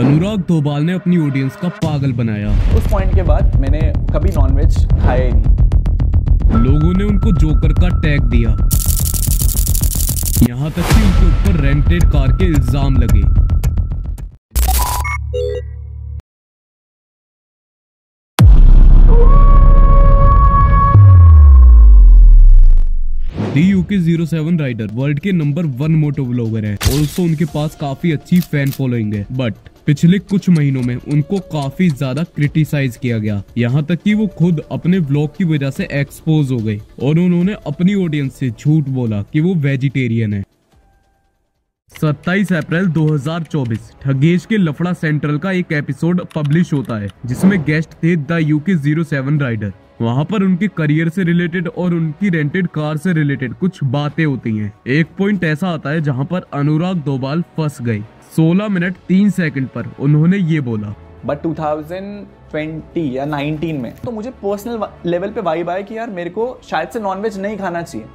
अनुराग दोबाल ने अपनी ऑडियंस का पागल बनाया। उस पॉइंट के बाद मैंने कभी नॉनवेज खाया ही नहीं। लोगों ने उनको जोकर का टैग दिया, यहाँ तक कि उनके ऊपर रेंटेड कार के इल्जाम लगे। दी UK07 राइडर वर्ल्ड के नंबर 1 मोटो व्लॉगर है। ऑल्सो उनके पास काफी अच्छी फैन फॉलोइंग है, बट पिछले कुछ महीनों में उनको काफी ज्यादा क्रिटिसाइज किया गया, यहाँ तक कि वो खुद अपने व्लॉग की वजह से एक्सपोज हो गए और उन्होंने अपनी ऑडियंस से झूठ बोला कि वो वेजिटेरियन है। 27 अप्रैल 2024 ठगेश के लफड़ा सेंट्रल का एक एपिसोड पब्लिश होता है, जिसमें गेस्ट थे द UK07 राइडर। वहाँ पर उनके करियर से रिलेटेड और उनकी रेंटेड कार से रिलेटेड कुछ बातें होती हैं। एक पॉइंट ऐसा आता है जहाँ पर अनुराग दोबाल फंस गए। 16 मिनट 3 सेकंड पर उन्होंने ये बोला, बट 2020 या 19 में तो मुझे पर्सनल लेवल पे वाइब आया कि यार मेरे को शायद से नॉनवेज नहीं खाना चाहिए।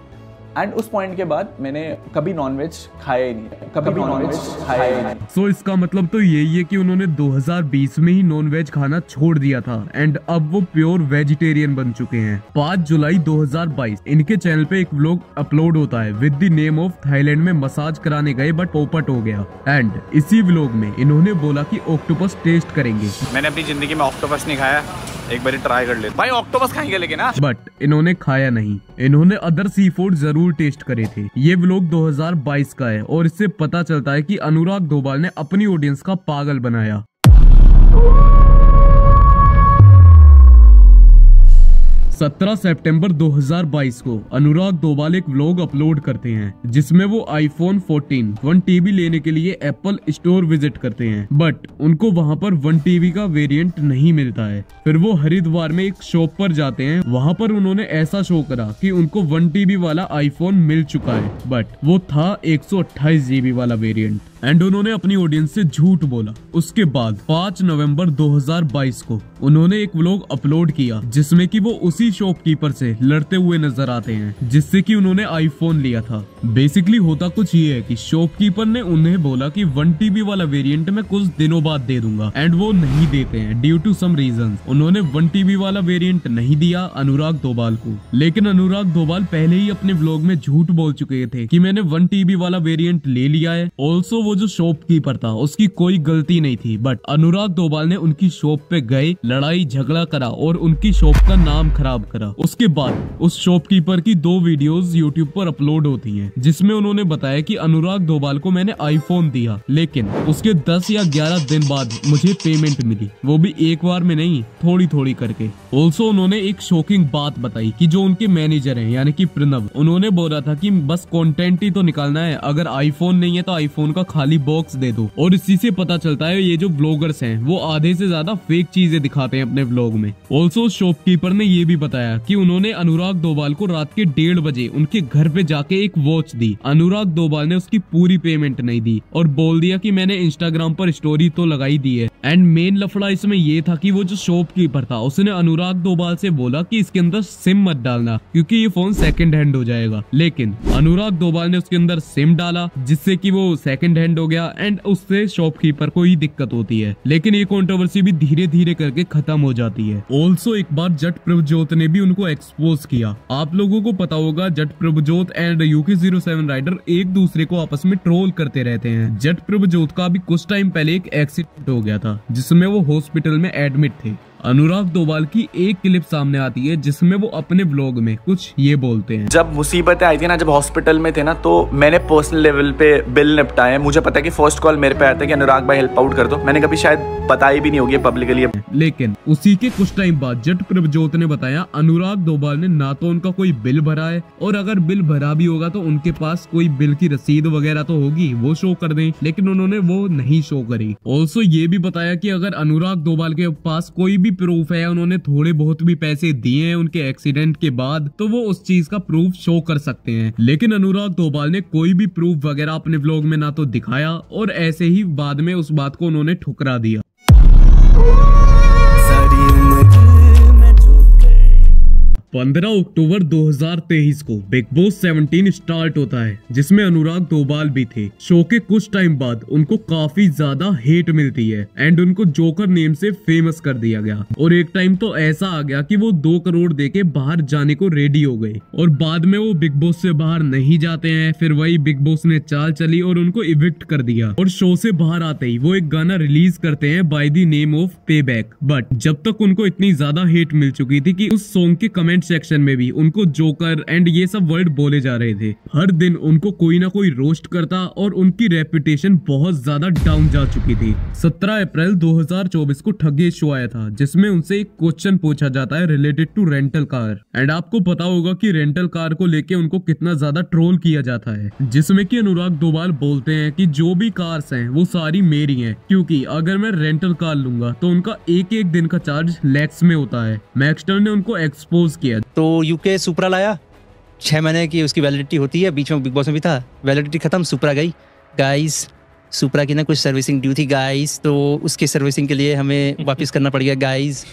एंड उस पॉइंट के बाद मैंने कभी नॉनवेज खाया ही नहीं, कभी नॉनवेज खाया ही नहीं। सो इसका मतलब तो यही है कि उन्होंने 2020 में ही नॉनवेज खाना छोड़ दिया था एंड अब वो प्योर वेजिटेरियन बन चुके हैं। 5 जुलाई 2022 इनके चैनल पे एक व्लॉग अपलोड होता है with the name of Thailand में मसाज कराने गए बट पोपट हो गया। एंड इसी व्लॉग में इन्होंने बोला कि ऑक्टोपस टेस्ट करेंगे। मैंने अपनी जिंदगी में ऑक्टोपस नहीं खाया, एक बार ट्राई कर ले भाई, ऑक्टोपस खाएंगे लेकिन ना। बट इन्होंने खाया नहीं, इन्होंने अदर सी फूड जरूर टेस्ट करे थे। ये व्लॉग 2022 का है और इससे पता चलता है कि अनुराग दोबाल ने अपनी ऑडियंस का पागल बनाया। 17 सितंबर 2022 को अनुराग दोबाल एक व्लॉग अपलोड करते हैं, जिसमें वो iPhone 14 1 TB लेने के लिए एप्पल स्टोर विजिट करते हैं, बट उनको वहां पर 1 TB का वेरिएंट नहीं मिलता है। फिर वो हरिद्वार में एक शॉप पर जाते हैं, वहां पर उन्होंने ऐसा शो करा कि उनको 1 TB वाला iPhone मिल चुका है, बट वो था 128 GB वाला वेरिएंट। एंड उन्होंने अपनी ऑडियंस से झूठ बोला। उसके बाद 5 नवंबर 2022 को उन्होंने एक व्लॉग अपलोड किया, जिसमें कि वो उसी शॉपकीपर से लड़ते हुए नजर आते हैं जिससे कि उन्होंने आईफोन लिया था। बेसिकली होता कुछ ये है कि शॉपकीपर ने उन्हें बोला कि 1 TB वाला वेरिएंट मैं कुछ दिनों बाद दे दूंगा, एंड वो नहीं देते हैं ड्यू टू सम रीजन। उन्होंने 1 TB वाला वेरिएंट नहीं दिया अनुराग दोबाल को, लेकिन अनुराग दोबाल पहले ही अपने व्लॉग में झूठ बोल चुके थे कि मैंने 1 TB वाला वेरिएंट ले लिया है। ऑल्सो वो जो शॉपकीपर था उसकी कोई गलती नहीं थी, बट अनुराग दोबाल ने उनकी शॉप पे गए, लड़ाई झगड़ा करा और उनकी शॉप का नाम खराब करा। उसके बाद उस शॉपकीपर की 2 वीडियोस यूट्यूब पर अपलोड होती हैं, जिसमें उन्होंने बताया कि अनुराग दोबाल को मैंने आईफोन दिया, लेकिन उसके 10 या 11 दिन बाद मुझे पेमेंट मिली, वो भी एक बार में नहीं, थोड़ी थोड़ी करके। ऑल्सो उन्होंने एक शॉकिंग बात बताई कि जो उनके मैनेजर हैं यानी कि प्रणव, उन्होंने बोला था कि बस कंटेंट ही तो निकालना है, अगर आईफोन नहीं है तो आईफोन का खाली बॉक्स दे दो। और इसी से पता चलता है ये जो ब्लॉगर्स हैं वो आधे से ज्यादा फेक चीजें दिखाते हैं अपने व्लॉग में। ऑल्सो शॉपकीपर ने ये भी बताया कि उन्होंने अनुराग दोबाल को रात के 1:30 बजे उनके घर पे जाके एक वॉच दी। अनुराग दोबाल ने उसकी पूरी पेमेंट नहीं दी और बोल दिया कि मैंने इंस्टाग्राम पर स्टोरी तो लगाई दी है। एंड मेन लफड़ा इसमें ये था कि वो जो शॉपकीपर था उसने अनुराग दोबाल से बोला कि इसके अंदर सिम मत डालना क्योंकि ये फोन सेकंड हैंड हो जाएगा, लेकिन अनुराग दोबाल ने उसके अंदर सिम डाला जिससे कि वो सेकंड हैंड हो गया एंड उससे शॉपकीपर को ही दिक्कत होती है। लेकिन ये कंट्रोवर्सी भी धीरे धीरे करके खत्म हो जाती है। ऑल्सो एक बार जट प्रभजोत ने भी उनको एक्सपोज किया। आप लोगों को पता होगा जट प्रभजोत एंड UK07 राइडर एक दूसरे को आपस में ट्रोल करते रहते हैं। जट प्रभजोत का भी कुछ टाइम पहले एक एक्सीडेंट हो गया था जिसमें वो हॉस्पिटल में एडमिट थे। अनुराग दोबाल की एक क्लिप सामने आती है जिसमें वो अपने व्लॉग में कुछ ये बोलते हैं। जब मुसीबतें आई थी ना, जब हॉस्पिटल में थे ना, तो मैंने पर्सनल लेवल पे बिल निपटाए। मुझे पता है कि फर्स्ट कॉल मेरे पे आया था कि अनुराग भाई हेल्प आउट कर दो। मैंने कभी शायद बताई भी नहीं होगी पब्लिकली, लेकिन उसी के कुछ टाइम बाद जट प्रभजोत ने बताया अनुराग दोबाल ने ना तो उनका कोई बिल भरा है, और अगर बिल भरा भी होगा तो उनके पास कोई बिल की रसीद वगैरह तो होगी, वो शो कर दें, लेकिन उन्होंने वो नहीं शो करी। ऑल्सो ये भी बताया कि अगर अनुराग दोबाल के पास कोई भी प्रूफ है, उन्होंने थोड़े बहुत भी पैसे दिए हैं उनके एक्सीडेंट के बाद, तो वो उस चीज का प्रूफ शो कर सकते हैं। लेकिन अनुराग दोबाल ने कोई भी प्रूफ वगैरह अपने व्लॉग में ना तो दिखाया और ऐसे ही बाद में उस बात को उन्होंने ठुकरा दिया। 15 अक्टूबर 2023 को बिग बॉस 17 स्टार्ट होता है, जिसमें अनुराग दोबाल भी थे। शो के कुछ टाइम बाद उनको काफी ज्यादा हेट मिलती है एंड उनको जोकर नेम से फेमस कर दिया गया और एक टाइम तो ऐसा आ गया कि वो 2 करोड़ देके बाहर जाने को रेडी हो गए और बाद में वो बिग बॉस से बाहर नहीं जाते हैं। फिर वही बिग बॉस ने चाल चली और उनको इविक्ट कर दिया और शो से बाहर आते ही वो एक गाना रिलीज करते हैं बाय द नेम ऑफ पे बैक। बट जब तक उनको इतनी ज्यादा हेट मिल चुकी थी कि उस सॉन्ग के कमेंट सेक्शन में भी उनको जोकर एंड ये सब वर्ड बोले जा रहे थे। हर दिन उनको कोई ना कोई रोस्ट करता और उनकी रेपुटेशन बहुत ज्यादा डाउन जा चुकी थी। 17 अप्रैल 2024 को ठगे शो आया था, जिसमें उनसे एक क्वेश्चन पूछा जाता है related to rental car and आपको पता होगा कि रेंटल कार को लेके उनको कितना ज्यादा ट्रोल किया जाता है, जिसमें कि अनुराग दोबाल बोलते हैं कि जो भी कार्स हैं वो सारी मेरी हैं, क्योंकि अगर मैं रेंटल कार लूंगा तो उनका एक एक दिन का चार्ज लैक्स में होता है। मैक्सटर ने उनको एक्सपोज किया। तो यूके सुपरा लाया, 6 महीने की उसकी वैलिडिटी होती है, बीच में बिग बॉस में भी था, वैलिडिटी खत्म, सुपरा गई। गाइस सुपरा की ना कुछ सर्विसिंग ड्यू थी गाइस, तो उसके सर्विसिंग के लिए हमें वापस करना पड़ गया गाइस।